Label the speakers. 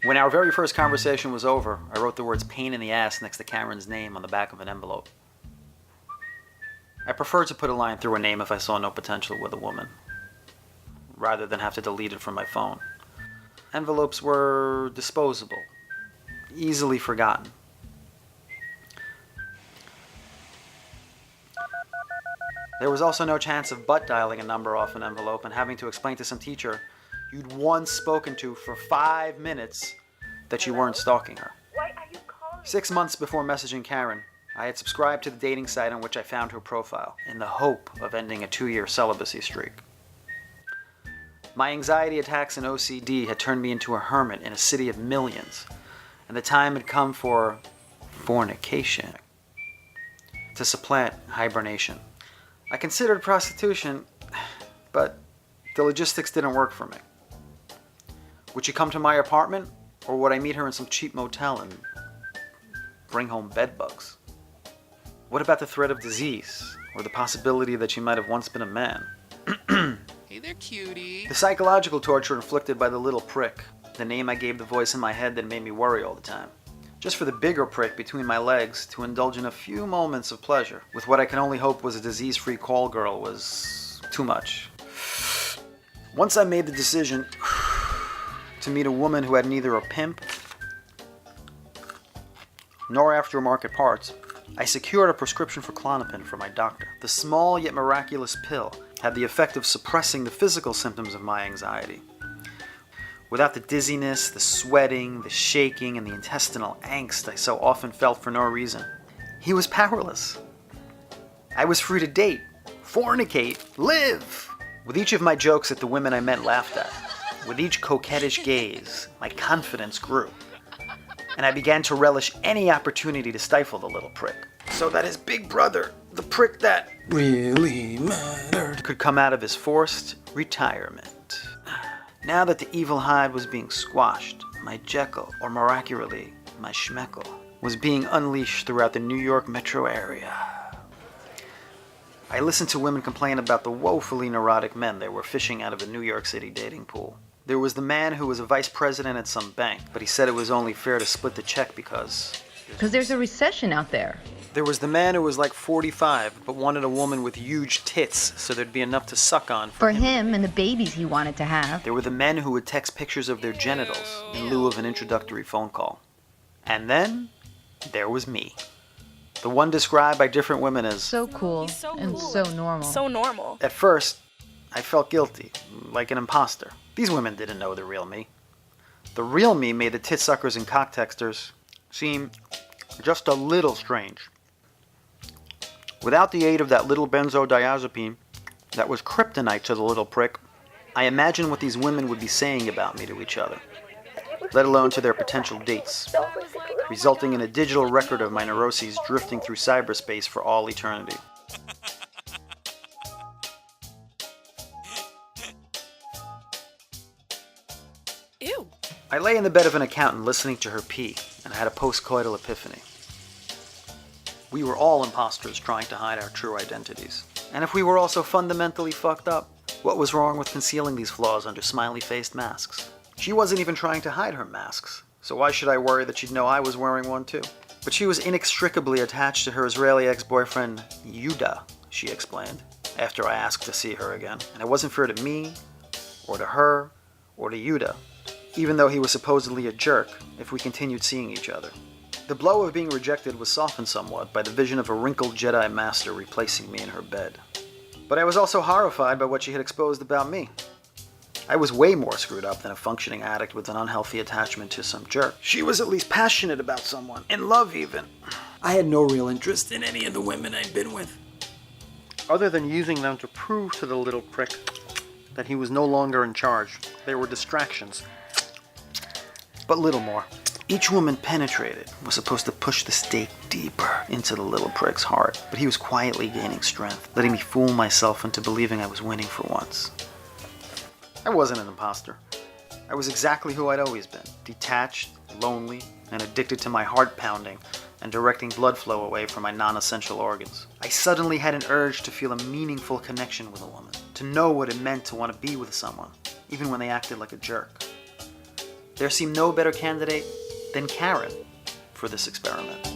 Speaker 1: When our very first conversation was over, I wrote the words pain in the ass next to Karen's name on the back of an envelope. I preferred to put a line through a name if I saw no potential with a woman, rather than have to delete it from my phone. Envelopes were disposable, easily forgotten. There was also no chance of butt dialing a number off an envelope and having to explain to some teacher you'd once spoken to for 5 minutes that you weren't stalking her.
Speaker 2: Why are you calling?
Speaker 1: 6 months before messaging Karen, I had subscribed to the dating site on which I found her profile in the hope of ending a 2-year celibacy streak. My anxiety attacks and OCD had turned me into a hermit in a city of millions, and the time had come for fornication to supplant hibernation. I considered prostitution, but the logistics didn't work for me. Would she come to my apartment, or would I meet her in some cheap motel and bring home bedbugs? What about the threat of disease, or the possibility that she might have once been a man?
Speaker 3: Hey there, cutie.
Speaker 1: The psychological torture inflicted by the little prick, the name I gave the voice in my head that made me worry all the time. Just for the bigger prick between my legs to indulge in a few moments of pleasure with what I can only hope was a disease-free call girl was too much. Once I made the decision to meet a woman who had neither a pimp nor aftermarket parts, I secured a prescription for Klonopin from my doctor. The small yet miraculous pill had the effect of suppressing the physical symptoms of my anxiety. Without the dizziness, the sweating, the shaking, and the intestinal angst I so often felt for no reason, he was powerless. I was free to date, fornicate, live. With each of my jokes that the women I met laughed at, with each coquettish gaze, my confidence grew. And I began to relish any opportunity to stifle the little prick, so that his big brother, the prick that really mattered, could come out of his forced retirement. Now that the evil Hyde was being squashed, my Jekyll, or miraculously, my Schmeckle, was being unleashed throughout the New York metro area. I listened to women complain about the woefully neurotic men they were fishing out of a New York City dating pool. There was the man who was a vice president at some bank, but he said it was only fair to split the check because
Speaker 4: there's a recession out there.
Speaker 1: There was the man who was like 45, but wanted a woman with huge tits so there'd be enough to suck on
Speaker 4: for him and the babies he wanted to have.
Speaker 1: There were the men who would text pictures of their genitals in lieu of an introductory phone call. And then there was me. The one described by different women as
Speaker 4: so cool and so normal.
Speaker 2: So normal.
Speaker 1: At first, I felt guilty, like an imposter. These women didn't know the real me. The real me made the tit suckers and cock texters seem just a little strange. Without the aid of that little benzodiazepine that was kryptonite to the little prick, I imagined what these women would be saying about me to each other, let alone to their potential dates, resulting in a digital record of my neuroses drifting through cyberspace for all eternity.
Speaker 2: Ew.
Speaker 1: I lay in the bed of an accountant listening to her pee, and I had a post-coital epiphany. We were all imposters trying to hide our true identities. And if we were all so fundamentally fucked up, what was wrong with concealing these flaws under smiley-faced masks? She wasn't even trying to hide her masks, so why should I worry that she'd know I was wearing one too? But she was inextricably attached to her Israeli ex-boyfriend, Yuda, she explained, after I asked to see her again. And it wasn't fair to me, or to her, or to Yuda, even though he was supposedly a jerk if we continued seeing each other. The blow of being rejected was softened somewhat by the vision of a wrinkled Jedi master replacing me in her bed. But I was also horrified by what she had exposed about me. I was way more screwed up than a functioning addict with an unhealthy attachment to some jerk. She was at least passionate about someone, in love even. I had no real interest in any of the women I'd been with, other than using them to prove to the little prick that he was no longer in charge. They were distractions. But little more. Each woman penetrated was supposed to push the stake deeper into the little prick's heart, but he was quietly gaining strength, letting me fool myself into believing I was winning for once. I wasn't an imposter. I was exactly who I'd always been, detached, lonely, and addicted to my heart pounding and directing blood flow away from my non-essential organs. I suddenly had an urge to feel a meaningful connection with a woman, to know what it meant to want to be with someone, even when they acted like a jerk. There seemed no better candidate than Karen for this experiment.